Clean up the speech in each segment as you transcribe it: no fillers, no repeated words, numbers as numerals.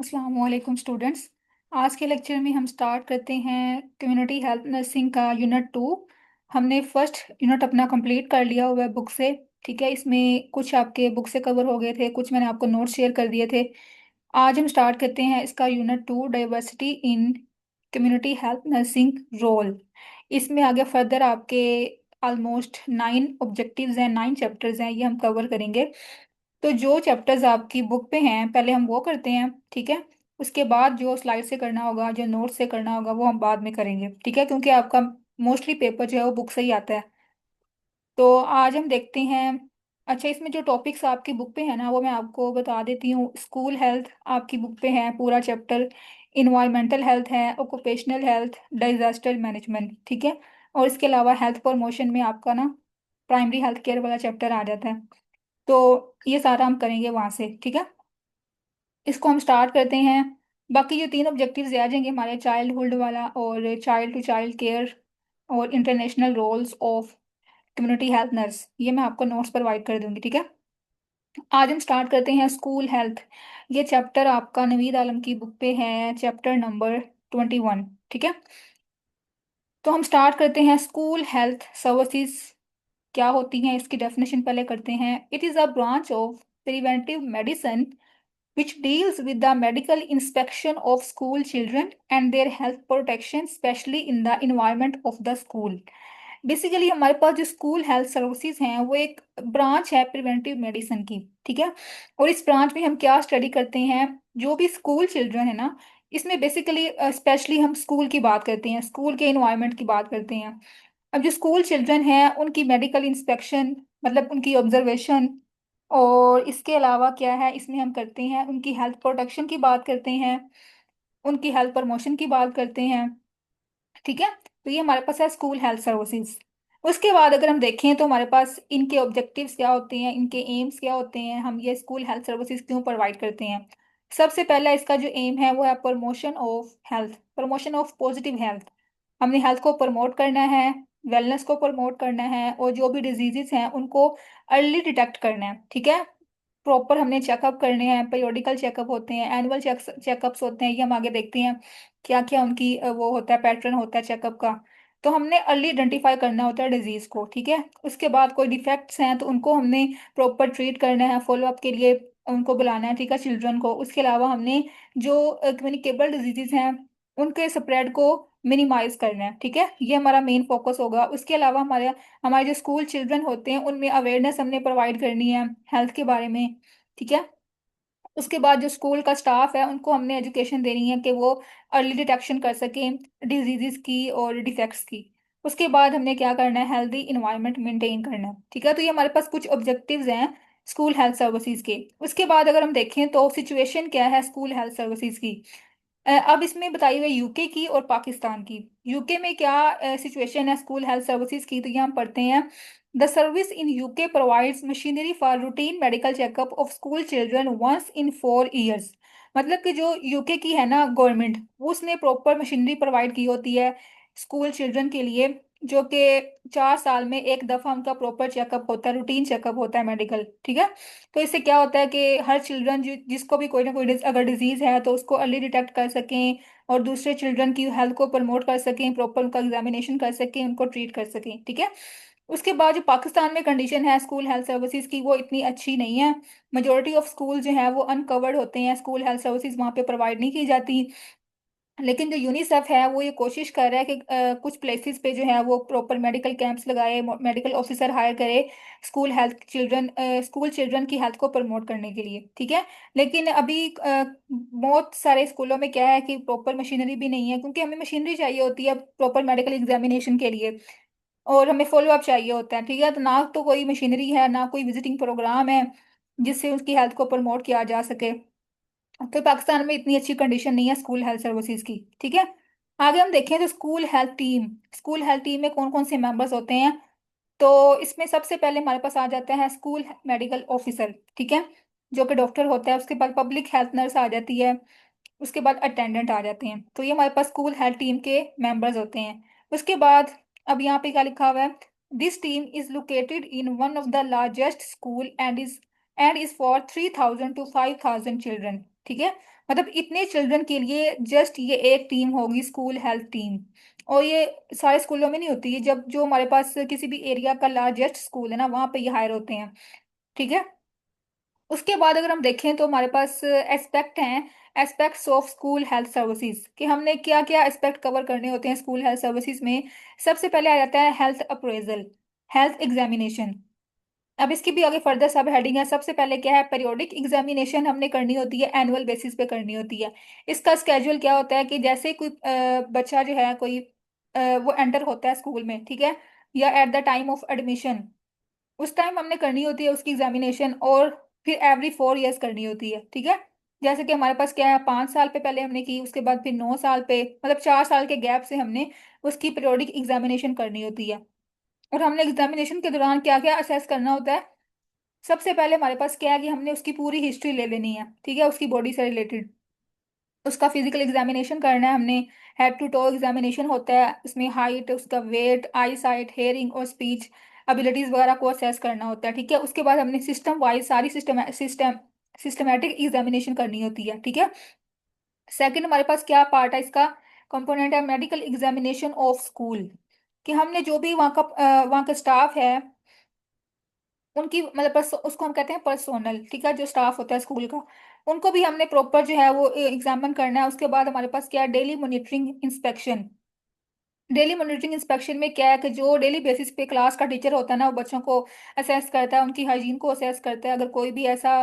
अस्सलाम वालेकुम स्टूडेंट्स। आज के लेक्चर में हम स्टार्ट करते हैं कम्युनिटी हेल्थ नर्सिंग का यूनिट 2। हमने फर्स्ट यूनिट अपना कंप्लीट कर लिया हुआ है बुक से। ठीक है, इसमें कुछ आपके बुक से कवर हो गए थे, कुछ मैंने आपको नोट्स शेयर कर दिए थे। आज हम स्टार्ट करते हैं इसका unit 2, diversity in community health nursing role. इसमें आगे फर्दर आपके ऑलमोस्ट 9 ऑब्जेक्टिव्स हैं, 9 चैप्टर्स हैं, ये हम कवर करेंगे। तो जो चैप्टर्स आपकी बुक पे हैं पहले हम वो करते हैं, ठीक है। उसके बाद जो स्लाइड से करना होगा, जो नोट से करना होगा, वो हम बाद में करेंगे, ठीक है, क्योंकि आपका मोस्टली पेपर जो है वो बुक से ही आता है। तो आज हम देखते हैं। अच्छा, इसमें जो टॉपिक्स आपकी बुक पे है ना, वो मैं आपको बता देती हूँ। स्कूल हेल्थ आपकी बुक पे है पूरा चैप्टर। इन्वायरमेंटल हेल्थ है, ऑक्यूपेशनल हेल्थ, डिजास्टर मैनेजमेंट, ठीक है। और इसके अलावा हेल्थ प्रमोशन में आपका ना प्राइमरी हेल्थ केयर वाला चैप्टर आ जाता है। तो ये सारा हम करेंगे वहां से, ठीक है। इसको हम स्टार्ट करते हैं। बाकी जो 3 ऑब्जेक्टिव्स आ जाएंगे हमारे, चाइल्डहुड वाला और चाइल्ड टू चाइल्ड केयर और international roles of community health nurse, ये मैं आपको नोट्स प्रोवाइड कर दूंगी, ठीक है। आज हम स्टार्ट करते हैं स्कूल हेल्थ। ये चैप्टर आपका नवीद आलम की बुक पे है, चैप्टर नंबर 21, ठीक है। तो हम स्टार्ट करते हैं। स्कूल हेल्थ सर्विसेज क्या होती हैं, इसकी डेफिनेशन पहले करते हैं। It is a branch of preventive medicine which deals with the medical inspection of school children and their health protection, especially in the environment of the school। Basically हमारे पास जो school health services हैं वो एक branch है preventive medicine की, ठीक है। और इस ब्रांच में हम क्या स्टडी करते हैं, जो भी स्कूल चिल्ड्रन है ना, इसमें बेसिकली स्पेशली हम स्कूल की बात करते हैं, स्कूल के इन्वायरमेंट की बात करते हैं। अब जो स्कूल चिल्ड्रन हैं उनकी मेडिकल इंस्पेक्शन, मतलब उनकी ऑब्जर्वेशन, और इसके अलावा क्या है इसमें हम करते हैं, उनकी हेल्थ प्रोटेक्शन की बात करते हैं, उनकी हेल्थ प्रमोशन की बात करते हैं, ठीक है। तो ये हमारे पास है स्कूल हेल्थ सर्विसेज। उसके बाद अगर हम देखें तो हमारे पास इनके ऑब्जेक्टिव्स क्या होते हैं, इनके एम्स क्या होते हैं, हम ये स्कूल हेल्थ सर्विसेज क्यों प्रोवाइड करते हैं। सबसे पहला इसका जो एम है वो है promotion of health, promotion of positive health. हमने हेल्थ को प्रमोट करना है, वेलनेस को प्रमोट करना है, और जो भी डिजीजेस हैं उनको अर्ली डिटेक्ट करना है, ठीक है। प्रॉपर हमने चेकअप करने हैं, पीरियोडिकल चेकअप होते हैं, एनुअल चेकअप्स होते हैं, ये हम आगे देखते हैं क्या क्या उनकी वो होता है, पैटर्न होता है चेकअप का। तो हमने अर्ली आइडेंटिफाई करना होता है डिजीज को, ठीक है। उसके बाद कोई डिफेक्ट्स हैं तो उनको हमने प्रॉपर ट्रीट करना है, फॉलोअप के लिए उनको बुलाना है, ठीक है, चिल्ड्रन को। उसके अलावा हमने जो कम्युनिकेबल डिजीजेज हैं उनके स्प्रेड को मिनिमाइज करना है, ठीक है, ये हमारा मेन फोकस होगा। उसके अलावा हमारे हमारे जो स्कूल चिल्ड्रन होते हैं उनमें अवेयरनेस हमने प्रोवाइड करनी है हेल्थ के बारे में, ठीक है। उसके बाद जो स्कूल का स्टाफ है उनको हमने एजुकेशन देनी है कि वो अर्ली डिटेक्शन कर सकें डिजीजेस की और डिफेक्ट्स की। उसके बाद हमने क्या करना है, हेल्दी इन्वायरमेंट मेंटेन करना है, ठीक है। तो ये हमारे पास कुछ ऑब्जेक्टिव्स हैं स्कूल हेल्थ सर्विसेज के। उसके बाद अगर हम देखें तो सिचुएशन क्या है स्कूल हेल्थ सर्विसेज की। अब इसमें बताई हुई यूके की और पाकिस्तान की। यूके में क्या सिचुएशन है स्कूल हेल्थ सर्विसेज की, तो ये हम पढ़ते हैं। The service in UK provides machinery for routine medical checkup of school children once in 4 years. मतलब कि जो यूके की है ना गवर्नमेंट, उसने प्रॉपर मशीनरी प्रोवाइड की होती है स्कूल चिल्ड्रन के लिए, जो कि 4 साल में एक दफ़ा उनका प्रॉपर चेकअप होता है, रूटीन चेकअप होता है मेडिकल, ठीक है। तो इससे क्या होता है कि हर चिल्ड्रन जिसको भी कोई ना कोई अगर डिजीज है तो उसको अर्ली डिटेक्ट कर सकें, और दूसरे चिल्ड्रन की हेल्थ को प्रमोट कर सकें, प्रॉपर उनका एग्जामिनेशन कर सकें, उनको ट्रीट कर सकें, ठीक है। उसके बाद जो पाकिस्तान में कंडीशन है स्कूल हेल्थ सर्विसेज की, वो इतनी अच्छी नहीं है। मेजोरिटी ऑफ स्कूल जो है वो अनकवर्ड होते हैं, स्कूल हेल्थ सर्विसेज वहाँ पे प्रोवाइड नहीं की जाती। लेकिन जो यूनिसेफ है वो ये कोशिश कर रहा है कि कुछ प्लेसेस पे जो है वो प्रॉपर मेडिकल कैंप्स लगाए, मेडिकल ऑफिसर हायर करे स्कूल चिल्ड्रन की हेल्थ को प्रमोट करने के लिए, ठीक है। लेकिन अभी बहुत सारे स्कूलों में क्या है कि प्रॉपर मशीनरी भी नहीं है, क्योंकि हमें मशीनरी चाहिए होती है प्रॉपर मेडिकल एग्जामिनेशन के लिए, और हमें फॉलो अप चाहिए होता है, ठीक है। तो ना तो कोई मशीनरी है, ना कोई विजिटिंग प्रोग्राम है जिससे उसकी हेल्थ को प्रमोट किया जा सके। तो पाकिस्तान में इतनी अच्छी कंडीशन नहीं है स्कूल हेल्थ सर्विसेज की, ठीक है। आगे हम देखें तो स्कूल हेल्थ टीम में कौन कौन से मेंबर्स होते हैं। तो इसमें सबसे पहले हमारे पास आ जाता है स्कूल मेडिकल ऑफिसर, ठीक है, जो कि डॉक्टर होता है। उसके बाद पब्लिक हेल्थ नर्स आ जाती है। उसके बाद अटेंडेंट आ जाते हैं। तो ये हमारे पास स्कूल हेल्थ टीम के मेंबर्स होते हैं। उसके बाद अब यहाँ पे क्या लिखा हुआ है, this team is located in one of the largest school and is and is for 3,000 to 5,000 children. ठीक है, मतलब इतने चिल्ड्रन के लिए जस्ट ये एक टीम होगी, स्कूल हेल्थ टीम। और ये सारे स्कूलों में नहीं होती है, जब जो हमारे पास किसी भी एरिया का लार्जेस्ट स्कूल है ना, वहाँ पे ये हायर होते हैं। ठीक है, उसके बाद अगर हम देखें तो हमारे पास एस्पेक्ट हैं, aspects of school health services, कि हमने क्या क्या एस्पेक्ट कवर करने होते हैं स्कूल हेल्थ सर्विसेज में। सबसे पहले आ जाता है हेल्थ अप्रेजल, हेल्थ एग्जामिनेशन। अब इसकी भी आगे फर्दर सब हेडिंग है। सबसे पहले क्या है, पेरियोडिक एग्जामिनेशन हमने करनी होती है, एनुअल बेसिस पे करनी होती है। इसका स्केड्यूल क्या होता है कि जैसे ही कोई बच्चा जो है कोई वो एंटर होता है स्कूल में, ठीक है, या at the time of admission, उस टाइम हमने करनी होती है उसकी एग्जामिनेशन। और फिर एवरी 4 इयर्स करनी होती है। ठीक है, जैसे कि हमारे पास क्या है, 5 साल पे पहले हमने की, उसके बाद फिर 9 साल पे, मतलब 4 साल के गैप से हमने उसकी पीरियोडिक एग्जामिनेशन करनी होती है। और हमने एग्जामिनेशन के दौरान क्या क्या असेस करना होता है। सबसे पहले हमारे पास क्या है कि हमने उसकी पूरी हिस्ट्री ले लेनी है, ठीक है, उसकी बॉडी से रिलेटेड। उसका फिजिकल एग्जामिनेशन करना है हमने। हेड टू टो एग्जामिनेशन होता है, इसमें हाइट, उसका वेट, आई साइट, हेयरिंग और स्पीच एबिलिटीज वगैरह को असेस करना होता है। ठीक है, उसके बाद हमने सिस्टम वाइज सारी सिस्टमैटिक एग्जामिनेशन करनी होती है। ठीक है, सेकंड हमारे पास क्या पार्ट है इसका, कंपोनेंट है मेडिकल एग्जामिनेशन ऑफ स्कूल, कि हमने जो भी वहाँ का स्टाफ है उनकी मतलब उसको हम कहते हैं पर्सोनल, ठीक है, जो स्टाफ होता है स्कूल का, उनको भी हमने प्रॉपर जो है वो एग्जामिन करना है। उसके बाद हमारे पास क्या है, daily monitoring inspection. Daily monitoring inspection में क्या है कि जो डेली बेसिस पे क्लास का टीचर होता है ना, वो बच्चों को असेस करता है, उनकी हाइजीन को असेस करता है। अगर कोई भी ऐसा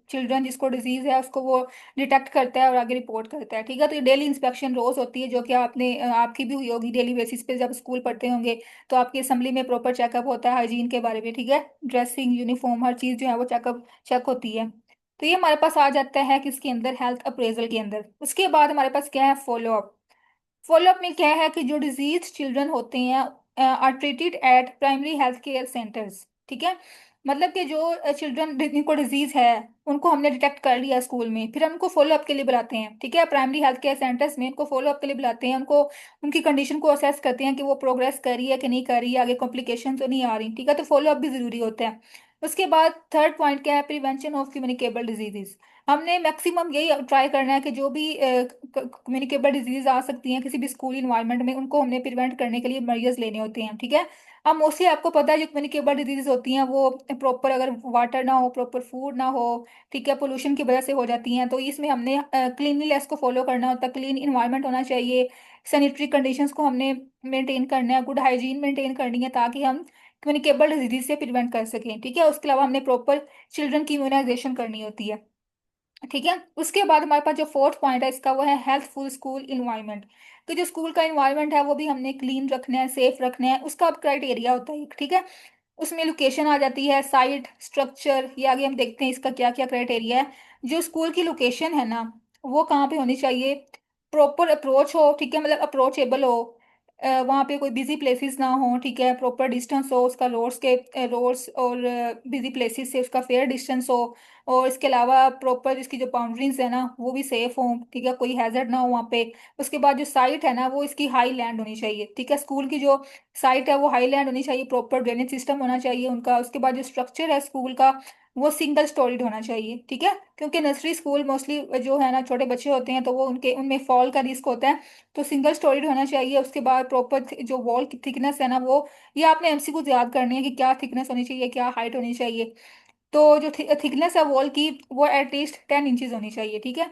चिल्ड्रन जिसको डिजीज है उसको वो डिटेक्ट करता है और आगे रिपोर्ट करता है। ठीक है, तो ये डेली इंस्पेक्शन रोज होती है, जो कि आपकी भी हुई होगी डेली बेसिस पे जब स्कूल पढ़ते होंगे। तो आपकी असेंबली में प्रॉपर चेकअप होता है हाइजीन के बारे में। ठीक है, ड्रेसिंग, यूनिफॉर्म, हर चीज़ जो है वो चेक होती है। तो ये हमारे पास आ जाता है किसके अंदर, हेल्थ अप्रेजल के अंदर। उसके बाद हमारे पास क्या है, फॉलोअप। फॉलोअप में क्या है कि जो डिजीज चिल्ड्रन होते हैं are treated at primary health care centres. ठीक है, मतलब कि जो चिल्ड्रन जिनको डिजीज है उनको हमने डिटेक्ट कर लिया स्कूल में, फिर हम उनको फॉलोअप के लिए बुलाते हैं। ठीक है, प्राइमरी हेल्थ केयर सेंटर्स में उनको फॉलोअप के लिए बुलाते हैं, उनको उनकी कंडीशन को असेस करते हैं कि वो प्रोग्रेस कर रही है कि नहीं कर रही है, आगे कॉम्प्लिकेशन तो नहीं आ रही। ठीक है, तो फॉलोअप भी जरूरी होता है। उसके बाद थर्ड पॉइंट क्या है, प्रिवेंशन ऑफ कम्युनिकेबल डिजीजेस। हमने मैक्सिमम यही ट्राई करना है कि जो भी कम्युनिकेबल डिजीज आ सकती हैं किसी भी स्कूल इन्वायरमेंट में, उनको हमने प्रिवेंट करने के लिए मेजर्स लेने होते हैं। ठीक है, अब मोस्टली आपको पता है जो कम्युनिकेबल डिजीज होती हैं वो प्रॉपर अगर वाटर ना हो, प्रॉपर फूड ना हो, ठीक है, पोल्यूशन की वजह से हो जाती हैं। तो इसमें हमने क्लीनलीनेस को फॉलो करना होता है, क्लीन इन्वायरमेंट होना चाहिए, सैनिटरी कंडीशंस को हमने मेंटेन करना है, गुड हाइजीन मेंटेन करनी है, ताकि हम कम्युनिकेबल डिजीज से प्रिवेंट कर सकें। ठीक है, उसके अलावा हमने प्रॉपर चिल्ड्रन की इम्यूनाइजेशन करनी होती है। ठीक है, उसके बाद हमारे पास जो फोर्थ पॉइंट है इसका वो है हेल्थफुल स्कूल इन्वायरमेंट। तो जो स्कूल का इन्वायरमेंट है वो भी हमने क्लीन रखना है, सेफ रखना है। उसका अब क्राइटेरिया होता है एक, ठीक है, उसमें लोकेशन आ जाती है, साइट, स्ट्रक्चर, ये आगे हम देखते हैं इसका क्या क्या क्राइटेरिया है। जो स्कूल की लोकेशन है ना, वो कहाँ पे होनी चाहिए, प्रॉपर अप्रोच हो, ठीक है, मतलब अप्रोचेबल हो, वहाँ पे कोई बिजी प्लेसेस ना हो, ठीक है, प्रॉपर डिस्टेंस हो उसका रोड्स और बिजी प्लेसेस से उसका फेयर डिस्टेंस हो। और इसके अलावा प्रॉपर इसकी जो बाउंड्रीज है ना वो भी सेफ हो, ठीक है, कोई हैजर्ड ना हो वहाँ पे। उसके बाद जो साइट है ना वो इसकी हाई लैंड होनी चाहिए। ठीक है, स्कूल की जो साइट है वो हाई लैंड होनी चाहिए, प्रॉपर ड्रेनेज सिस्टम होना चाहिए उनका। उसके बाद जो स्ट्रक्चर है स्कूल का वो सिंगल स्टोरीड होना चाहिए। ठीक है, क्योंकि नर्सरी स्कूल मोस्टली जो है ना छोटे बच्चे होते हैं तो वो उनके उनमें फॉल का रिस्क होता है, तो सिंगल स्टोरीड होना चाहिए। उसके बाद प्रॉपर जो वॉल की थिकनेस है ना वो, ये आपने एमसीक्यू याद करनी है कि क्या थिकनेस होनी चाहिए, क्या हाइट होनी चाहिए। तो जो थिकनेस है वॉल की वो एटलीस्ट 10 इंचज होनी चाहिए। ठीक है,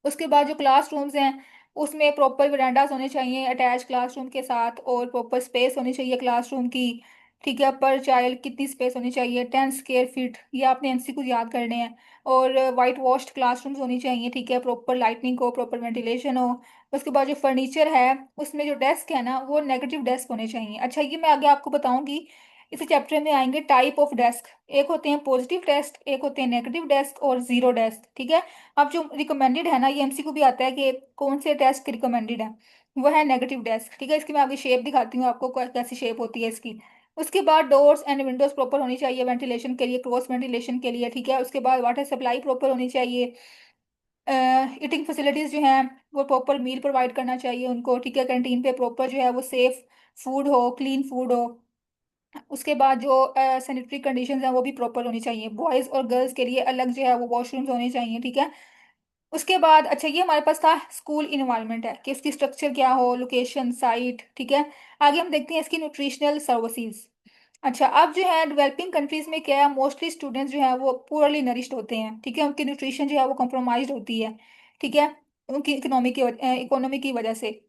उसके बाद जो क्लासरूम्स हैं उसमें प्रॉपर वरांडास होने चाहिए अटैच क्लासरूम के साथ, और प्रॉपर स्पेस होनी चाहिए क्लासरूम की। ठीक है, पर चाइल्ड कितनी स्पेस होनी चाहिए, 10 स्क्वायर फीट, ये आपने एमसीक्यू याद करने हैं। और वाइट वॉश्ड क्लासरूम्स होनी चाहिए, ठीक है, प्रॉपर लाइटनिंग हो, प्रॉपर वेंटिलेशन हो। उसके बाद जो फर्नीचर है उसमें जो डेस्क है ना वो नेगेटिव डेस्क होने चाहिए। अच्छा, ये मैं आगे आपको बताऊंगी, इस चैप्टर में आएंगे टाइप ऑफ डेस्क। एक होते हैं पॉजिटिव डेस्क, एक होते हैं नेगेटिव डेस्क और जीरो डेस्क। ठीक है, अब जो रिकमेंडेड है ना, ये एमसीक्यू भी आता है कि कौन से डेस्क रिकमेंडेड है, वो है नेगेटिव डेस्क। ठीक है, इसकी मैं आगे शेप दिखाती हूँ आपको कैसी शेप होती है इसकी। उसके बाद डोर्स एंड विंडोज प्रॉपर होनी चाहिए वेंटिलेशन के लिए, क्रॉस वेंटिलेशन के लिए। ठीक है, उसके बाद वाटर सप्लाई प्रॉपर होनी चाहिए। ईटिंग फैसिलिटीज जो हैं वो प्रॉपर मील प्रोवाइड करना चाहिए उनको। ठीक है, कैंटीन पे प्रॉपर जो है वो सेफ फूड हो, क्लीन फूड हो। उसके बाद जो सैनिटरी कंडीशंस हैं वो भी प्रॉपर होनी चाहिए, बॉयज़ और गर्ल्स के लिए अलग जो है वो वॉशरूम्स होने चाहिए, ठीक है। उसके बाद अच्छा, ये हमारे पास था स्कूल इन्वायरमेंट है कि इसकी स्ट्रक्चर क्या हो, लोकेशन, साइट, ठीक है। आगे हम देखते हैं इसकी न्यूट्रिशनल सर्विसेज। अच्छा, अब जो है डेवलपिंग कंट्रीज में क्या है, मोस्टली स्टूडेंट्स जो है वो पुअरली नरिश्ड होते हैं, ठीक है, उनकी न्यूट्रिशन जो है वो कॉम्प्रोमाइज होती है, ठीक है, उनकी इकोनॉमी की वजह से।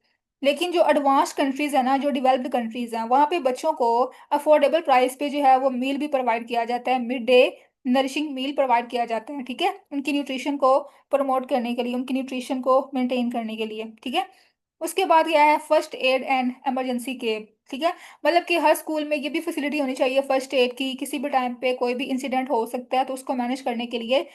लेकिन जो एडवांस कंट्रीज है ना, जो डेवलप्ड कंट्रीज हैं, वहाँ पे बच्चों को अफोर्डेबल प्राइस पे जो है वो मील भी प्रोवाइड किया जाता है, mid day nourishing meal provide किया जाता है, ठीक है, उनकी न्यूट्रिशन को प्रमोट करने के लिए, उनकी न्यूट्रिशन को मेंटेन करने के लिए, ठीक है। उसके बाद क्या है, first aid and emergency care, ठीक है। मतलब कि हर स्कूल में ये भी फैसिलिटी होनी चाहिए फर्स्ट एड की, किसी भी टाइम पे कोई भी इंसिडेंट हो सकता है तो उसको मैनेज करने के लिए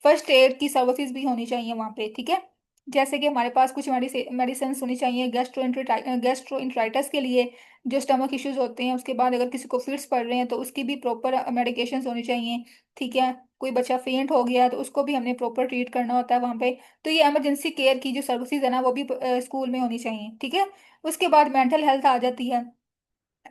फर्स्ट एड की सर्विसेज भी होनी चाहिए वहाँ पे, ठीक है। जैसे कि हमारे पास कुछ मेडिसिन होनी चाहिए गैस्ट्रोइंट्राइटिस के लिए, जो स्टमक इश्यूज होते हैं, उसके बाद अगर किसी को फिट्स पड़ रहे हैं तो उसकी भी प्रॉपर मेडिकेशंस होनी चाहिए, ठीक है। कोई बच्चा फेंट हो गया तो उसको भी हमने प्रॉपर ट्रीट करना होता है वहाँ पे। तो ये इमरजेंसी केयर की जो सर्विसेज है ना वो भी स्कूल में होनी चाहिए, ठीक है। उसके बाद मेंटल हेल्थ आ जाती है।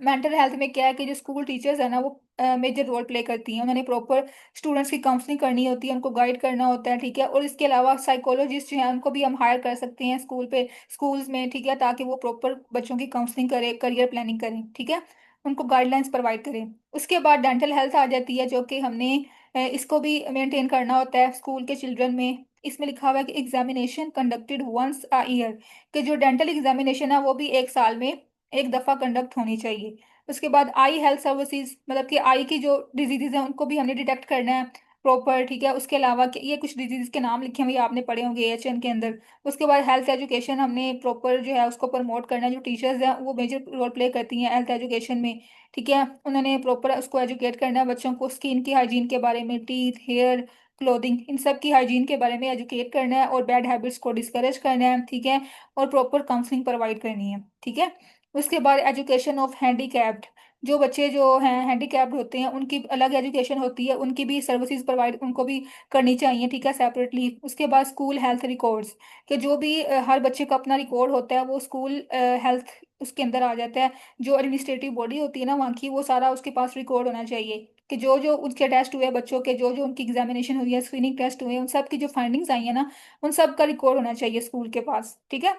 मेंटल हेल्थ में क्या है कि जो स्कूल टीचर्स है ना वो मेजर रोल प्ले करती हैं, उन्होंने प्रॉपर स्टूडेंट्स की काउंसलिंग करनी होती है, उनको गाइड करना होता है, ठीक है। और इसके अलावा साइकोलॉजिस्ट जो है उनको भी हम हायर कर सकते हैं स्कूल्स में, ठीक है, ताकि वो प्रॉपर बच्चों की काउंसलिंग करें, करियर प्लानिंग करें, ठीक है, उनको गाइडलाइंस प्रोवाइड करें। उसके बाद डेंटल हेल्थ आ जाती है, जो कि हमने इसको भी मेंटेन करना होता है स्कूल के चिल्ड्रन में। इसमें लिखा हुआ है कि examination conducted once a year, कि जो डेंटल एग्जामिनेशन है वो भी एक साल में एक दफ़ा कंडक्ट होनी चाहिए। उसके बाद आई हेल्थ सर्विसेज, मतलब कि आई की जो डिजीजेज हैं उनको भी हमने डिटेक्ट करना है प्रॉपर, ठीक है। उसके अलावा ये कुछ डिजीज के नाम लिखे हुए आपने पढ़े होंगे एएचएन के अंदर। उसके बाद हेल्थ एजुकेशन हमने प्रॉपर जो है उसको प्रमोट करना है, जो टीचर्स हैं वो मेजर रोल प्ले करती हैं हेल्थ एजुकेशन में, ठीक है। उन्होंने प्रॉपर उसको एजुकेट करना है बच्चों को, स्किन की हाइजीन के बारे में, टीथ, हेयर, क्लोथिंग, इन सब की हाइजीन के बारे में एजुकेट करना है, और बैड हैबिट्स को डिस्करेज करना है, ठीक है, और प्रॉपर काउंसलिंग प्रोवाइड करनी है, ठीक है। उसके बाद एजुकेशन ऑफ हैंडीकैप्ड, जो बच्चे जो हैं हैंडीकैप्ड होते हैं उनकी अलग एजुकेशन होती है, उनकी भी सर्विसेज प्रोवाइड उनको भी करनी चाहिए, ठीक है, सेपरेटली। उसके बाद स्कूल हेल्थ रिकॉर्ड्स, कि जो भी हर बच्चे का अपना रिकॉर्ड होता है वो स्कूल हेल्थ उसके अंदर आ जाता है। जो एडमिनिस्ट्रेटिव बॉडी होती है ना वहाँ की, वो सारा उसके पास रिकॉर्ड होना चाहिए कि जो जो उनके टेस्ट हुए बच्चों के, जो जो उनकी एग्जामिनेशन हुई है, स्क्रीनिंग टेस्ट हुए हैं, उन सब की जो फाइंडिंग्स आई है ना, उन सब का रिकॉर्ड होना चाहिए स्कूल के पास, ठीक है,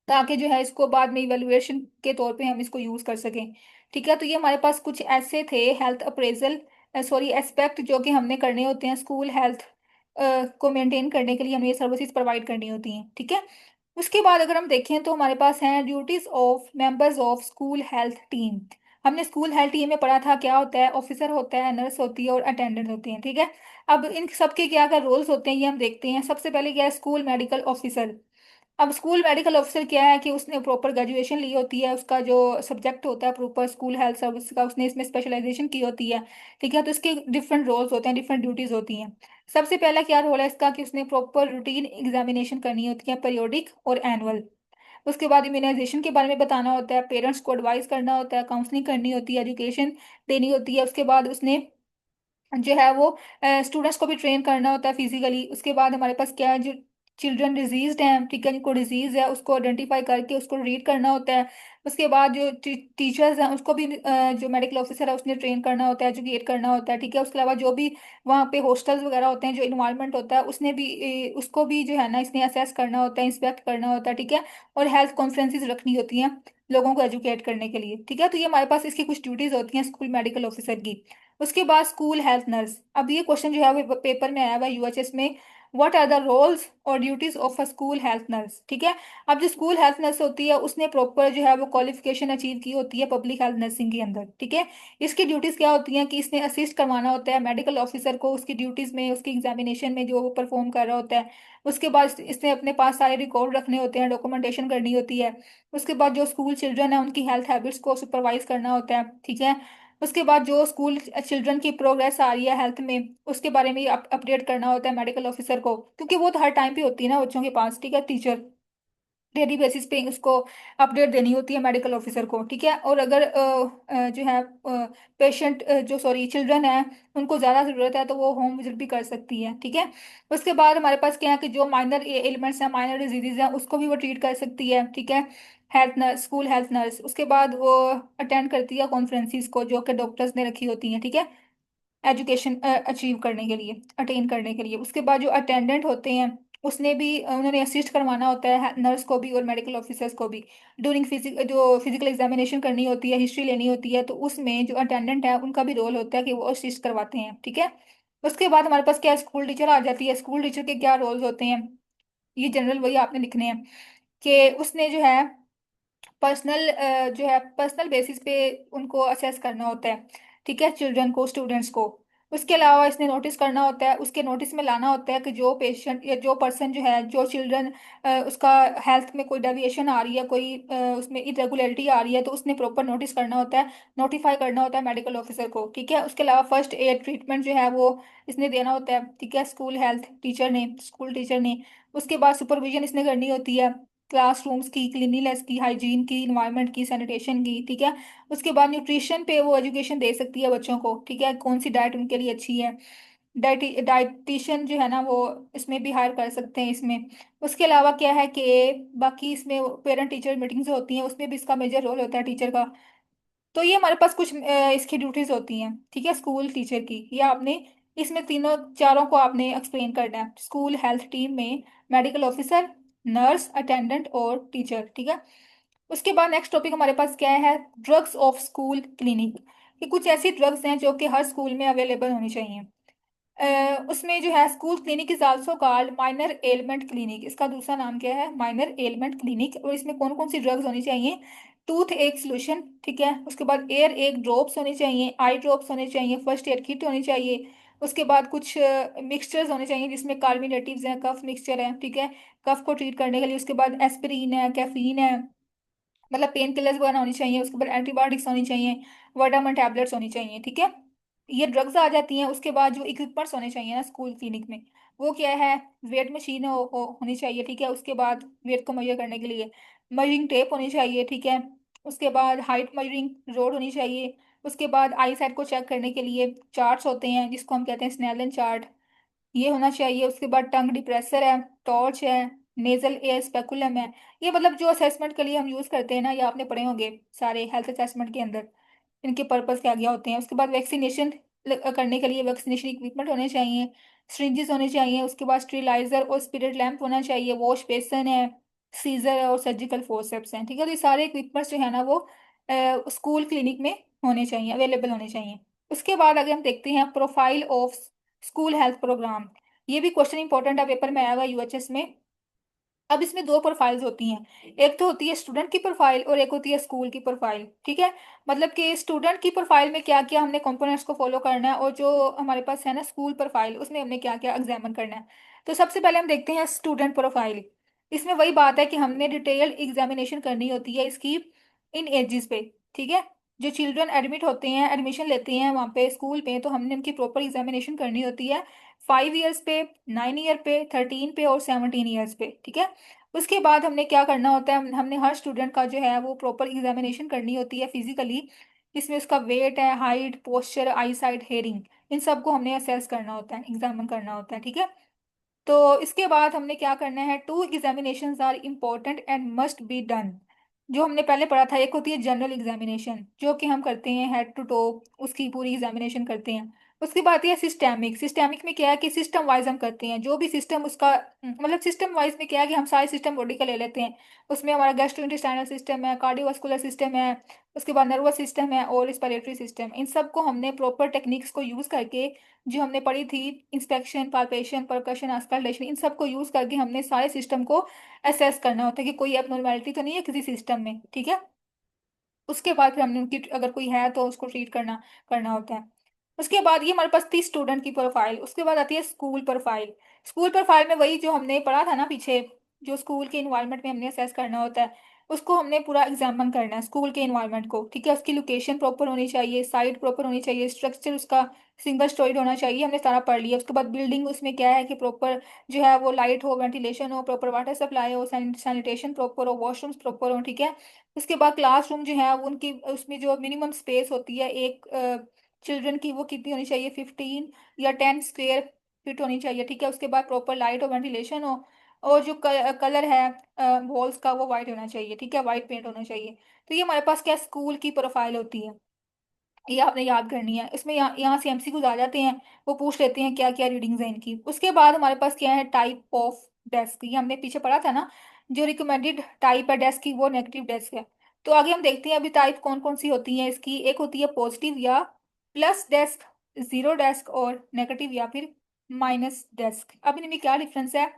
ताकि जो है इसको बाद में इवेलुएशन के तौर पे हम इसको यूज़ कर सकें, ठीक है। तो ये हमारे पास कुछ ऐसे थे हेल्थ अप्रेजल सॉरी एस्पेक्ट जो कि हमने करने होते हैं स्कूल हेल्थ को मेंटेन करने के लिए, हमें ये सर्विसेज प्रोवाइड करनी होती हैं, ठीक है। उसके बाद अगर हम देखें तो हमारे पास हैं duties of members of school health team. हमने स्कूल हेल्थ टीम में पढ़ा था क्या होता है, ऑफिसर होता है, नर्स होती है और अटेंडेंट होते हैं, ठीक है। अब इन सबके क्या क्या रोल्स होते हैं ये हम देखते हैं। सबसे पहले क्या है, स्कूल मेडिकल ऑफिसर। अब स्कूल मेडिकल ऑफिसर क्या है कि उसने प्रॉपर ग्रेजुएशन ली होती है, उसका जो सब्जेक्ट होता है प्रॉपर स्कूल हेल्थ सर्विस का, उसने इसमें स्पेशलाइजेशन की होती है, ठीक है। तो इसके डिफरेंट रोल्स होते हैं, डिफरेंट ड्यूटीज होती हैं। सबसे पहला क्या रोल है इसका कि उसने प्रॉपर रूटीन एग्जामिनेशन करनी होती है, पीरियोडिक और एनुअल। उसके बाद इम्यूनाइजेशन के बारे में बताना होता है, पेरेंट्स को एडवाइस करना होता है, काउंसलिंग करनी होती है, एजुकेशन देनी होती है। उसके बाद उसने जो है वो स्टूडेंट्स को भी ट्रेन करना होता है फिजिकली। उसके बाद हमारे पास क्या है, जो चिल्ड्रन डिजीज्ड हैं, ठीक है, जिनको डिजीज है उसको आइडेंटिफाई करके उसको रीड करना होता है। उसके बाद जो टीचर्स हैं उसको भी जो मेडिकल ऑफिसर है उसने ट्रेन करना होता है, एजुकेट करना होता है, ठीक है। उसके अलावा जो भी वहाँ पे हॉस्टल्स वगैरह होते हैं, जो इन्वायरमेंट होता है उसने भी उसको भी जो है ना इसने असेस करना होता है, इंस्पेक्ट करना होता है, ठीक है। और हेल्थ कॉन्फ्रेंसेज रखनी होती हैं लोगों को एजुकेट करने के लिए, ठीक है। तो ये हमारे पास इसकी कुछ ड्यूटीज होती हैं स्कूल मेडिकल ऑफिसर की। उसके बाद स्कूल हेल्थ नर्स। अब ये क्वेश्चन जो है वो पेपर में आया हुआ है यूएचएस में, व्हाट आर द रोल्स और duties of a school health nurse, ठीक है। अब जो स्कूल हेल्थ नर्स होती है उसने प्रॉपर जो है वो क्वालिफिकेशन अचीव की होती है पब्लिक हेल्थ नर्सिंग के अंदर, ठीक है। इसकी ड्यूटीज क्या होती हैं कि इसने असिस्ट करवाना होता है मेडिकल ऑफिसर को उसकी ड्यूटीज में, उसकी एग्जामिनेशन में जो वो परफॉर्म कर रहा होता है। उसके बाद इसने अपने पास सारे रिकॉर्ड रखने होते हैं, डॉक्यूमेंटेशन करनी होती है। उसके बाद जो स्कूल चिल्ड्रन है उनकी हेल्थ हैबिट्स को सुपरवाइज करना होता है, ठीक है। उसके बाद जो स्कूल चिल्ड्रन की प्रोग्रेस आ रही है हेल्थ में उसके बारे में अपडेट करना होता है मेडिकल ऑफिसर को, क्योंकि वो तो हर टाइम पे होती है ना बच्चों के पास, ठीक है, टीचर डेली बेसिस पे उसको अपडेट देनी होती है मेडिकल ऑफिसर को, ठीक है। और अगर जो है पेशेंट जो सॉरी चिल्ड्रन है उनको ज़्यादा ज़रूरत है तो वो होम विजिट भी कर सकती है, ठीक है। उसके बाद हमारे पास क्या है कि जो माइनर एलिमेंट्स हैं, माइनर डिजीजेज हैं, उसको भी वो ट्रीट कर सकती है, ठीक है। Health nurse, school health nurse. उसके बाद वो अटेंड करती है कॉन्फ्रेंसिस को जो कि डॉक्टर्स ने रखी होती हैं, ठीक है, एजुकेशन अचीव करने के लिए, अटेन करने के लिए। उसके बाद जो अटेंडेंट होते हैं उसने भी उन्होंने असिस्ट करवाना होता है नर्स को भी और मेडिकल ऑफिसर्स को भी। ड्यूरिंग जो फिजिकल एग्जामिनेशन करनी होती है, हिस्ट्री लेनी होती है, तो उसमें जो अटेंडेंट है उनका भी रोल होता है कि वो असिस्ट करवाते हैं, ठीक है। उसके बाद हमारे पास क्या, स्कूल टीचर आ जाती है। स्कूल टीचर के क्या रोल्स होते हैं, ये जनरल वही आपने लिखने हैं कि उसने जो है पर्सनल जो है पर्सनल बेसिस पे उनको असेस करना होता है, ठीक है, चिल्ड्रन को, स्टूडेंट्स को। उसके अलावा इसने नोटिस करना होता है, उसके नोटिस में लाना होता है कि जो पेशेंट या जो पर्सन जो है, जो चिल्ड्रन उसका हेल्थ में कोई डेविएशन आ रही है, कोई उसमें इरेगुलरिटी आ रही है, तो उसने प्रॉपर नोटिस करना होता है, नोटिफाई करना होता है मेडिकल ऑफिसर को, ठीक है। उसके अलावा फर्स्ट एड ट्रीटमेंट जो है वो इसने देना होता है, ठीक है, स्कूल हेल्थ टीचर ने, स्कूल टीचर ने। उसके बाद सुपरविजन इसने करनी होती है क्लासरूम्स की, क्लीनिनेस की, हाइजीन की, इन्वायरमेंट की, सैनिटेशन की, ठीक है। उसके बाद न्यूट्रिशन पे वो एजुकेशन दे सकती है बच्चों को, ठीक है, कौन सी डाइट उनके लिए अच्छी है। डाइटिशियन जो है ना वो इसमें भी हायर कर सकते हैं इसमें। उसके अलावा क्या है कि बाकी इसमें पेरेंट टीचर मीटिंग्स होती हैं, उसमें भी इसका मेजर रोल होता है टीचर का। तो ये हमारे पास कुछ इसकी ड्यूटीज होती हैं, ठीक है, स्कूल टीचर की। ये आपने इसमें तीनों चारों को आपने एक्सप्लेन करना है। स्कूल हेल्थ टीम में मेडिकल ऑफिसर, नर्स, अटेंडेंट और टीचर, ठीक है। उसके बाद नेक्स्ट टॉपिक हमारे पास क्या है, ड्रग्स ऑफ स्कूल क्लिनिक। ये कुछ ऐसी ड्रग्स हैं जो कि हर स्कूल में अवेलेबल होनी चाहिए। उसमें जो है school clinic is also called minor element clinic. इसका दूसरा नाम क्या है, माइनर एलिमेंट क्लिनिक। और इसमें कौन कौन सी ड्रग्स होनी चाहिए, टूथ एक सोल्यूशन, ठीक है, उसके बाद एयर एक ड्रॉप्स होनी चाहिए, आई ड्रॉप्स होने चाहिए, फर्स्ट एड किट होनी चाहिए। उसके बाद कुछ मिक्सचर्स होने चाहिए जिसमें कार्बिनेटिव्स हैं, कफ मिक्सचर है, ठीक है, कफ को ट्रीट करने के लिए। उसके बाद एस्पिरिन है, कैफीन है, मतलब पेन किलर्स वगैरह होनी चाहिए। उसके बाद एंटीबायोटिक्स होनी चाहिए, विटामिन टैबलेट्स होनी चाहिए, ठीक है। ये ड्रग्स आ जाती हैं। उसके बाद जो इक्विपमेंट्स होने चाहिए ना स्कूल क्लिनिक में, वो क्या है, वेट मशीन होनी चाहिए, ठीक है। उसके बाद वेट को मेजर करने के लिए मेजरिंग टेप होनी चाहिए, ठीक है। उसके बाद हाइट मेजरिंग रोड होनी चाहिए। उसके बाद आई साइड को चेक करने के लिए चार्ट्स होते हैं जिसको हम कहते हैं स्नेलन चार्ट, ये होना चाहिए। उसके बाद टंग डिप्रेसर है, टॉर्च है, नेजल एयर स्पेकुलम है। ये मतलब जो असेसमेंट के लिए हम यूज करते हैं ना, ये आपने पढ़े होंगे सारे हेल्थ असेसमेंट के अंदर, इनके पर्पस क्या क्या होते हैं। उसके बाद वैक्सीनेशन करने के लिए वैक्सीनेशन इक्विपमेंट होने चाहिए, सिरिंजेस होने चाहिए। उसके बाद स्टेरिलाइजर और स्पिरिट लैम्प होना चाहिए, वॉश बेसन है, सीजर है और सर्जिकल फोर्सेप्स हैं, ठीक है। तो ये सारे इक्विपमेंट्स जो है ना वो स्कूल क्लिनिक में होने चाहिए, अवेलेबल होने चाहिए। उसके बाद अगर हम देखते हैं profile of school health programme, ये भी क्वेश्चन इंपॉर्टेंट है, पेपर में आया हुआ यूएचएस में। अब इसमें दो प्रोफाइल्स होती हैं, एक तो होती है स्टूडेंट की प्रोफाइल और एक होती है स्कूल की प्रोफाइल, ठीक है। मतलब कि स्टूडेंट की प्रोफाइल में क्या क्या हमने कंपोनेंट्स को फॉलो करना है, और जो हमारे पास है ना स्कूल प्रोफाइल, उसमें हमने क्या क्या एग्जामिन करना है। तो सबसे पहले हम देखते हैं स्टूडेंट प्रोफाइल। इसमें वही बात है कि हमने डिटेल्ड एग्जामिनेशन करनी होती है इसकी इन एजेस पे, ठीक है। जो चिल्ड्रन एडमिट होते हैं, एडमिशन लेते हैं वहाँ पे स्कूल में, तो हमने उनकी प्रॉपर एग्जामिनेशन करनी होती है 5 ईयर्स पे, 9 ईयर पे, 13 पे और 17 ईयर्स पे, ठीक है। उसके बाद हमने क्या करना होता है, हमने हर स्टूडेंट का जो है वो प्रॉपर एग्जामिनेशन करनी होती है फिजिकली। इसमें उसका वेट है, हाइट, पोस्चर, आई साइट, हेयरिंग, इन सबको हमने असेस करना होता है, एग्जामिन करना होता है, ठीक है। तो इसके बाद हमने क्या करना है, two examinations are important and must be done. जो हमने पहले पढ़ा था, एक होती है जनरल एग्जामिनेशन जो कि हम करते हैं हेड टू टो, उसकी पूरी एग्जामिनेशन करते हैं। उसके बाद ये सिस्टेमिक, सिस्टेमिक में क्या है कि सिस्टम वाइज हम करते हैं, जो भी सिस्टम उसका मतलब सिस्टम वाइज में क्या है कि हम सारे सिस्टम बॉडी का ले लेते हैं। उसमें हमारा गैस्ट्रोइंटेस्टाइनल सिस्टम है, कार्डियोवास्कुलर सिस्टम है, उसके बाद नर्वस सिस्टम है और रिस्पिरेटरी सिस्टम। इन सबको हमने प्रॉपर टेक्निक्स को यूज करके, जो हमने पढ़ी थी, इंस्पेक्शन, पाल्पेशन, परकशन, आस्कल्टेशन, इन सबको यूज करके हमने सारे सिस्टम को असेस करना होता है कि कोई एबनॉर्मेलिटी तो नहीं है किसी सिस्टम में, ठीक है। उसके बाद फिर हमने उनकी अगर कोई है तो उसको ट्रीट करना करना होता है। उसके बाद ये हमारे पास थी स्टूडेंट की प्रोफाइल। उसके बाद आती है स्कूल प्रोफाइल। स्कूल प्रोफाइल में वही जो हमने पढ़ा था ना पीछे, जो स्कूल के इन्वायरमेंट में हमने असेस करना होता है, उसको हमने पूरा एग्जामिन करना है स्कूल के इन्वायरमेंट को, ठीक है। उसकी लोकेशन प्रॉपर होनी चाहिए, साइट प्रॉपर होनी चाहिए, स्ट्रक्चर उसका सिंगल स्टोरीड होना चाहिए, हमने सारा पढ़ लिया। उसके बाद बिल्डिंग, उसमें क्या है कि प्रॉपर जो है वो लाइट हो, वेंटिलेशन हो, प्रॉपर वाटर सप्लाई हो, सैनिटेशन प्रॉपर हो, वॉशरूम्स प्रॉपर हो, ठीक है। उसके बाद क्लासरूम जो है वो उनकी उसमें जो मिनिमम स्पेस होती है एक चिल्ड्रन की, वो कितनी होनी चाहिए, 15 या 10 स्क्वेयर फीट होनी चाहिए, ठीक है। उसके बाद प्रॉपर लाइट और वेंटिलेशन हो। और जो कलर है वॉल्स का वो वाइट होना चाहिए, ठीक है, वाइट पेंट होना चाहिए। तो ये हमारे पास क्या स्कूल की प्रोफाइल होती है, ये आपने याद करनी है। इसमें यहाँ से एमसीक्यूज आ जाते हैं, वो पूछ लेते हैं क्या क्या रीडिंग्स हैं इनकी। उसके बाद हमारे पास क्या है, टाइप ऑफ डेस्क, ये हमने पीछे पढ़ा था ना, जो रिकमेंडेड टाइप है डेस्क की वो नेगेटिव डेस्क है। तो आगे हम देखते हैं अभी टाइप कौन कौन सी होती हैं इसकी। एक होती है पॉजिटिव या प्लस डेस्क, जीरो डेस्क, और नेगेटिव या फिर माइनस डेस्क। अब इनमें क्या डिफरेंस है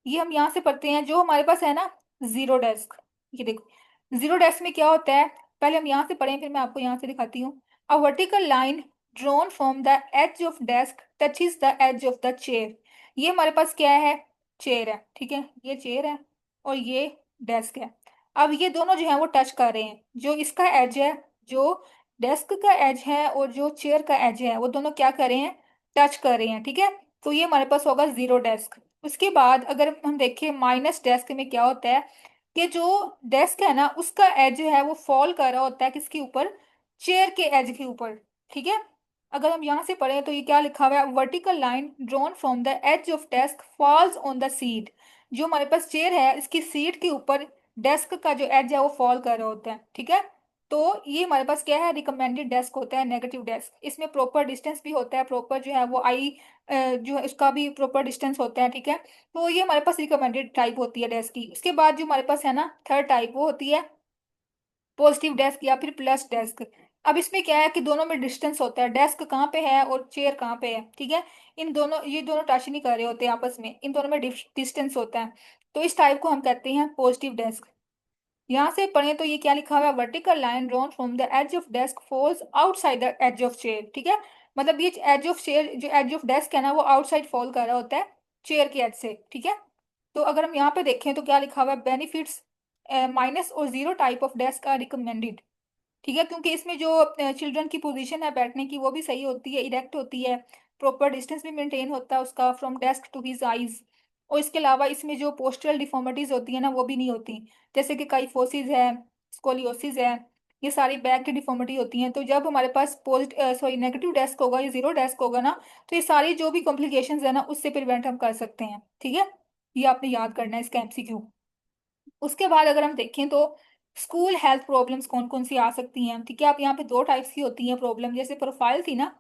ये हम यहाँ से पढ़ते हैं। जो हमारे पास है ना जीरो डेस्क, ये देखो जीरो डेस्क में क्या होता है, पहले हम यहाँ से पढ़ें फिर मैं आपको यहाँ से दिखाती हूँ। A vertical line drawn from the edge of desk touches the edge of the chair. ये हमारे पास क्या है, चेयर है, ठीक है, ये चेयर है और ये डेस्क है। अब ये दोनों जो है वो टच कर रहे हैं, जो इसका एज है, जो डेस्क का एज है और जो चेयर का एज है, वो दोनों क्या कर रहे हैं, टच कर रहे हैं, ठीक है। तो ये हमारे पास होगा जीरो डेस्क। उसके बाद अगर हम देखें माइनस डेस्क में क्या होता है कि जो डेस्क है ना उसका एज है वो फॉल कर रहा होता है किसके ऊपर, चेयर के एज के ऊपर, ठीक है। अगर हम यहाँ से पढ़ें तो ये क्या लिखा हुआ है, vertical line drawn from the edge of desk falls on the seat. जो हमारे पास चेयर है इसकी सीट के ऊपर डेस्क का जो एज है वो फॉल कर रहा होता है, ठीक है। तो ये हमारे पास क्या है, रिकमेंडेड डेस्क होता है, नेगेटिव डेस्क। इसमें प्रॉपर डिस्टेंस भी होता है, प्रॉपर जो है वो आई जो है उसका भी प्रॉपर डिस्टेंस होता है, ठीक है। तो ये हमारे पास रिकमेंडेड टाइप होती है डेस्क की। उसके बाद जो हमारे पास है ना थर्ड टाइप, वो होती है पॉजिटिव डेस्क या फिर प्लस डेस्क। अब इसमें क्या है कि दोनों में डिस्टेंस होता है, डेस्क कहाँ पे है और चेयर कहाँ पे है, ठीक है। इन दोनों, ये दोनों टच नहीं कर रहे होते आपस में, इन दोनों में डिस्टेंस होता है। तो इस टाइप को हम कहते हैं पॉजिटिव डेस्क। यहाँ से पढ़ें तो ये क्या लिखा हुआ है, vertical line drawn from the edge of desk falls outside the edge of chair, ठीक है। मतलब ये एज ऑफ चेयर, जो एज ऑफ डेस्क है ना वो आउटसाइड फॉल कर रहा होता है चेयर के एज से, ठीक है। तो अगर हम यहाँ पे देखें तो क्या लिखा हुआ है, बेनिफिट्स माइनस और zero type of desk are recommended, ठीक है, क्योंकि इसमें जो चिल्ड्रन की पोजीशन है बैठने की वो भी सही होती है, इरेक्ट होती है, प्रॉपर डिस्टेंस भी मेंटेन होता है उसका from desk to his eyes. और इसके अलावा इसमें जो पोस्टरल डिफॉर्मिटीज होती है ना वो भी नहीं होती, जैसे कि काइफोसिस है, स्कोलियोसिस है, ये सारी बैक की डिफॉर्मिटी होती हैं। तो जब हमारे पास सॉरी नेगेटिव डेस्क होगा या जीरो डेस्क होगा ना, तो ये सारी जो भी कॉम्प्लिकेशंस है ना उससे प्रिवेंट हम कर सकते हैं, ठीक है। ये आपने याद करना है इसका एमसीक्यू। उसके बाद अगर हम देखें तो स्कूल हेल्थ प्रॉब्लम्स कौन कौन सी आ सकती हैं, ठीक है। आप यहाँ पे दो टाइप्स की होती हैं प्रॉब्लम, जैसे प्रोफाइल थी ना,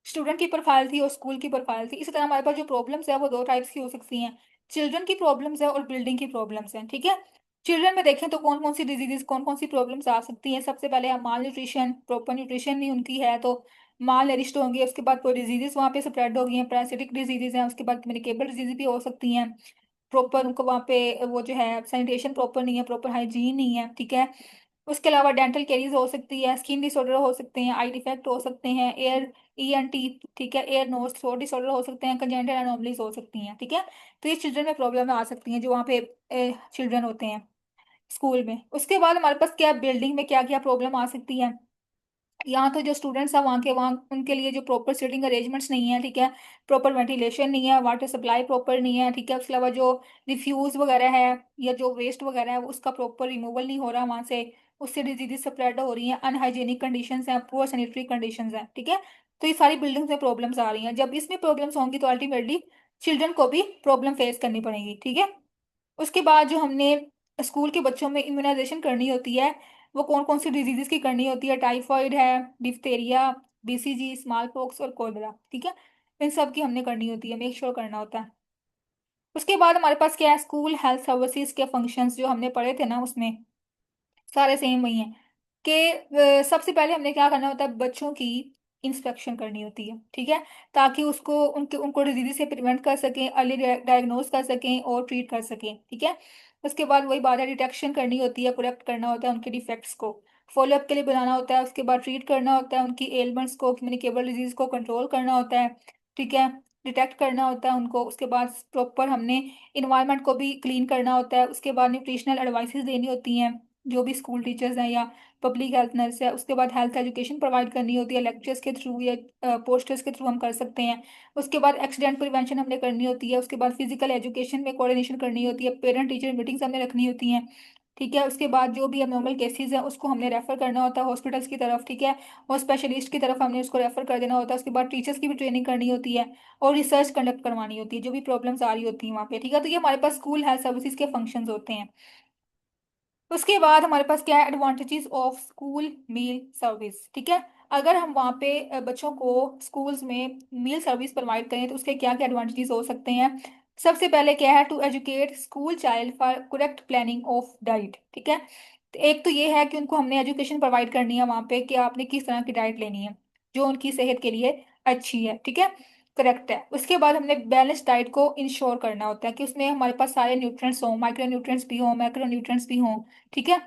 स्टूडेंट की प्रोफाइल थी और स्कूल की प्रोफाइल थी, इसी तरह हमारे पास जो प्रॉब्लम्स है वो दो टाइप्स की हो सकती हैं, चिल्ड्रन की प्रॉब्लम्स है और बिल्डिंग की प्रॉब्लम्स हैं, ठीक है। चिल्ड्रन में देखें तो कौन कौन सी डिजीजेस, कौन कौन सी प्रॉब्लम्स आ सकती हैं। सबसे पहले है माल न्यूट्रिशन, प्रॉपर न्यूट्रिशन नहीं उनकी है तो माल नरिश्ड होंगे। उसके बाद कोई डिजीजेस वहाँ पे स्प्रेड हो गई हैं, पैरासिटिक डिजीजेस हैं, उसके बाद कम्युनिकेबल डिजीज भी हो सकती हैं। प्रॉपर उनको वहाँ पे वो जो है सैनिटेशन प्रॉपर नहीं है, प्रॉपर हाइजीन नहीं है, ठीक है। उसके अलावा डेंटल केरीज हो सकती है, स्किन डिसऑर्डर हो सकते हैं, आई डिफेक्ट हो सकते हैं, एयर ईएनटी, ठीक है, एयर नोज थ्रोट डिसऑर्डर हो सकते हैं, कंजेंटल एनोमलीज हो सकती हैं, ठीक है। तो ये चिल्ड्रन में प्रॉब्लम आ सकती हैं जो वहाँ पे चिल्ड्रन होते हैं स्कूल में। उसके बाद हमारे पास क्या बिल्डिंग में क्या क्या प्रॉब्लम आ सकती है। यहाँ तो जो स्टूडेंट्स हैं वहाँ उनके लिए जो प्रॉपर सीटिंग अरेंजमेंट्स नहीं है, ठीक है, प्रॉपर वेंटिलेशन नहीं है, वाटर सप्लाई प्रॉपर नहीं है, ठीक है। उसके अलावा जो रिफ्यूज वगैरह है या जो वेस्ट वगैरह है उसका प्रॉपर रिमूवल नहीं हो रहा वहाँ से, उससे डिजीज स्प्रेड हो रही हैं, अनहाइजेनिक कंडीशंस हैं, पुअर सैनिटरी कंडीशंस हैं, ठीक है। तो ये सारी बिल्डिंग्स में प्रॉब्लम्स आ रही हैं। जब इसमें प्रॉब्लम्स होंगी तो अल्टीमेटली चिल्ड्रन को भी प्रॉब्लम फेस करनी पड़ेगी, ठीक है। उसके बाद जो हमने स्कूल के बच्चों में इम्यूनाइजेशन करनी होती है, वो कौन कौन सी डिजीजेस की करनी होती है, टाइफॉइड है, डिphtheria, बीसीजी, स्मॉल पॉक्स और कोलेरा, ठीक है। इन सब की हमने करनी होती है, मेक श्योर करना होता है। उसके बाद हमारे पास क्या है, स्कूल हेल्थ सर्विसेज के फंक्शंस जो हमने पढ़े थे ना उसमें सारे सेम वही हैं कि सबसे पहले हमने क्या करना होता है, बच्चों की इंस्पेक्शन करनी होती है, ठीक है, ताकि उसको उनके उनको डिजीज से प्रिवेंट कर सकें, अर्ली डायग्नोज कर सकें और ट्रीट कर सकें, ठीक है। उसके बाद वही बात है, डिटेक्शन करनी होती है, करेक्ट करना होता है उनके डिफेक्ट्स को, फॉलोअप के लिए बुलाना होता है, उसके बाद ट्रीट करना होता है उनकी एलिमेंट्स को, कम्युनिकेबल डिजीज को कंट्रोल करना होता है, ठीक है, डिटेक्ट करना होता है उनको। उसके बाद प्रॉपर हमने इन्वायरमेंट को भी क्लीन करना होता है। उसके बाद न्यूट्रिशनल एडवाइसेस देनी होती हैं जो भी स्कूल टीचर्स हैं या पब्लिक हेल्थ नर्स है। उसके बाद हेल्थ एजुकेशन प्रोवाइड करनी होती है, लेक्चर्स के थ्रू या पोस्टर्स के थ्रू हम कर सकते हैं। उसके बाद एक्सीडेंट प्रिवेंशन हमने करनी होती है। उसके बाद फिजिकल एजुकेशन में कोऑर्डिनेशन करनी होती है, पेरेंट टीचर मीटिंग्स हमने रखनी होती हैं, ठीक है। उसके बाद जो भी अबनॉर्मल केसेस हैं उसको हमने रेफर करना होता है हॉस्पिटल्स की तरफ, ठीक है। और स्पेशलिस्ट की तरफ हमने उसको रेफर कर देना होता है। उसके बाद टीचर्स की भी ट्रेनिंग करनी होती है और रिसर्च कंडक्ट करवानी होती है जो भी प्रॉब्लम्स आ रही होती हैं वहाँ पे, ठीक है। तो ये हमारे पास स्कूल हेल्थ सर्विसेज के फंक्शंस होते हैं। उसके बाद हमारे पास क्या है, advantages of school meal service, ठीक है। अगर हम वहाँ पे बच्चों को स्कूल्स में मील सर्विस प्रोवाइड करें तो उसके क्या क्या एडवांटेजेस हो सकते हैं। सबसे पहले क्या है, to educate school child for correct planning of diet, ठीक है। तो एक तो ये है कि उनको हमने एजुकेशन प्रोवाइड करनी है वहाँ पे कि आपने किस तरह की डाइट लेनी है जो उनकी सेहत के लिए अच्छी है, ठीक है, करेक्ट है। उसके बाद हमने बैलेंस डाइट को इंश्योर करना होता है कि उसमें हमारे पास सारे न्यूट्रिएंट्स हों, माइक्रो न्यूट्रिएंट्स भी हों, मैक्रो न्यूट्रिएंट्स भी हों, ठीक है,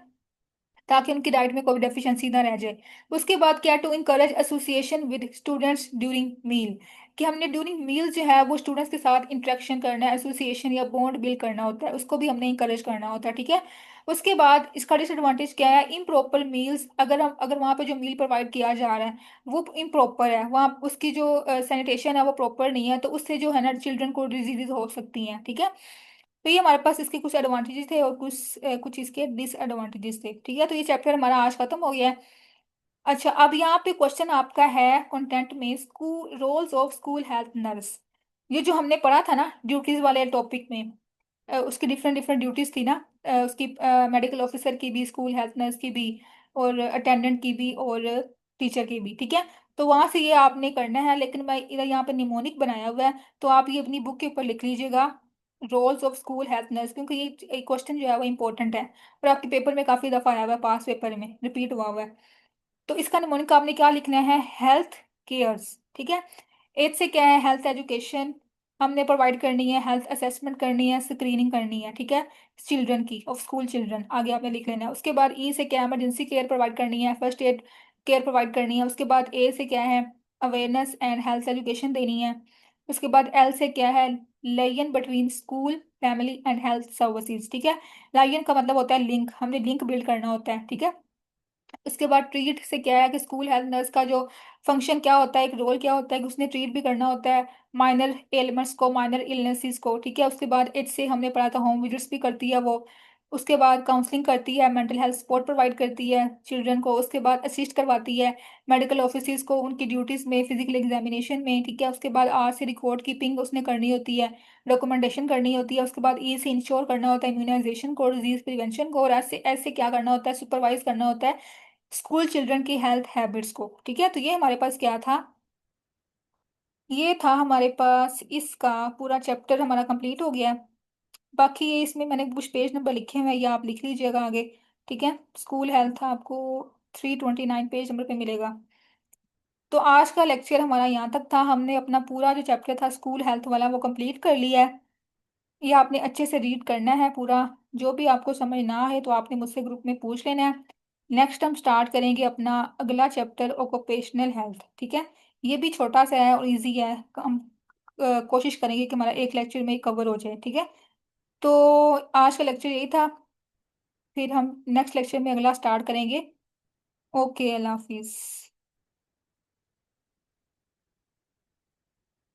ताकि उनकी डाइट में कोई डेफिशिएंसी ना रह जाए। उसके बाद क्या, to encourage association with students during meal, कि हमने ड्यूरिंग मील जो है वो स्टूडेंट्स के साथ इंटरेक्शन करना है, एसोसिएशन या बॉन्ड बिल्ड करना होता है, उसको भी हमने इंकरेज करना होता है, ठीक है। उसके बाद इसका डिसएडवांटेज क्या है, इम्प्रॉपर मील्स, अगर वहाँ पे जो मील प्रोवाइड किया जा रहा है वो इम्प्रॉपर है, वहाँ उसकी जो सैनिटेशन है वो प्रॉपर नहीं है, तो उससे जो है ना चिल्ड्रन को डिजीजेज हो सकती हैं, ठीक है। तो ये हमारे पास इसके कुछ एडवांटेजेस थे और कुछ इसके डिसएडवांटेजेस थे, ठीक है। तो ये चैप्टर हमारा आज खत्म हो गया है। अच्छा, अब यहाँ पे क्वेश्चन आपका है कंटेंट में, school roles of school health nurse. ये जो हमने पढ़ा था ना ड्यूटीज वाले टॉपिक में, उसकी डिफरेंट डिफरेंट ड्यूटीज थी ना, उसकी मेडिकल ऑफिसर की भी, स्कूल हेल्थ नर्स की भी, और अटेंडेंट की भी, और टीचर की भी, ठीक है। तो वहां से ये आपने करना है, लेकिन मैं इधर यहाँ पे निमोनिक बनाया हुआ है, तो आप ये अपनी बुक के ऊपर लिख लीजिएगा, roles of school health nurse, क्योंकि ये क्वेश्चन जो है वो इंपॉर्टेंट है और आपके पेपर में काफी दफा आया हुआ है, पास पेपर में रिपीट हुआ हुआ है। तो इसका निमोनिक आपने क्या लिखना है, हेल्थ केयर्स, ठीक है। एज से क्या है, हेल्थ एजुकेशन हमने प्रोवाइड करनी है, हेल्थ असेसमेंट करनी है, स्क्रीनिंग करनी है, ठीक है, चिल्ड्रन की, ऑफ स्कूल चिल्ड्रन, आगे आपने लिख लेना है। उसके बाद ई से क्या है, इमरजेंसी केयर प्रोवाइड करनी है, फर्स्ट एड केयर प्रोवाइड करनी है। उसके बाद ए से क्या है, अवेयरनेस एंड हेल्थ एजुकेशन देनी है। उसके बाद एल से क्या है, line between school family and health services, ठीक है। लाइन का मतलब होता है लिंक, हमने लिंक बिल्ड करना होता है, ठीक है। इसके बाद ट्रीट से क्या है कि स्कूल हेल्थ नर्स का जो फंक्शन क्या होता है, एक रोल क्या होता है कि उसने ट्रीट भी करना होता है माइनर एलिमेंट्स को, माइनर इलनेसेस को, ठीक है। उसके बाद एच से हमने पढ़ा था होम विजिट्स भी करती है वो। उसके बाद काउंसलिंग करती है, मेंटल हेल्थ सपोर्ट प्रोवाइड करती है चिल्ड्रन को। उसके बाद असिस्ट करवाती है मेडिकल ऑफिसर्स को उनकी ड्यूटीज में, फिजिकल एग्जामिनेशन में, ठीक है। उसके बाद आर से रिकॉर्ड कीपिंग उसने करनी होती है, डॉक्यूमेंटेशन करनी होती है। उसके बाद ई से इंश्योर करना होता है इम्यूनाइजेशन को, डिजीज प्रिवेंशन को, और ऐसे ऐसे क्या करना होता है, सुपरवाइज करना होता है स्कूल चिल्ड्रन की हेल्थ हैबिट्स को, ठीक है। तो ये हमारे पास क्या था, ये था हमारे पास इसका पूरा चैप्टर हमारा कंप्लीट हो गया है। बाकी ये इसमें मैंने कुछ पेज नंबर लिखे हुए हैं, ये आप लिख लीजिएगा आगे, ठीक है। स्कूल हेल्थ आपको 329 पेज नंबर पे मिलेगा। तो आज का लेक्चर हमारा यहाँ तक था, हमने अपना पूरा जो चैप्टर था स्कूल हेल्थ वाला वो कंप्लीट कर लिया है। ये आपने अच्छे से रीड करना है पूरा, जो भी आपको समझ ना आए तो आपने मुझसे ग्रुप में पूछ लेना है। नेक्स्ट हम स्टार्ट करेंगे अपना अगला चैप्टर ऑक्यूपेशनल हेल्थ, ठीक है। ये भी छोटा सा है और इजी है, हम कोशिश करेंगे कि हमारा एक लेक्चर में कवर हो जाए, ठीक है। तो आज का लेक्चर यही था, फिर हम नेक्स्ट लेक्चर में अगला स्टार्ट करेंगे। ओके, अल्लाह हाफिज़।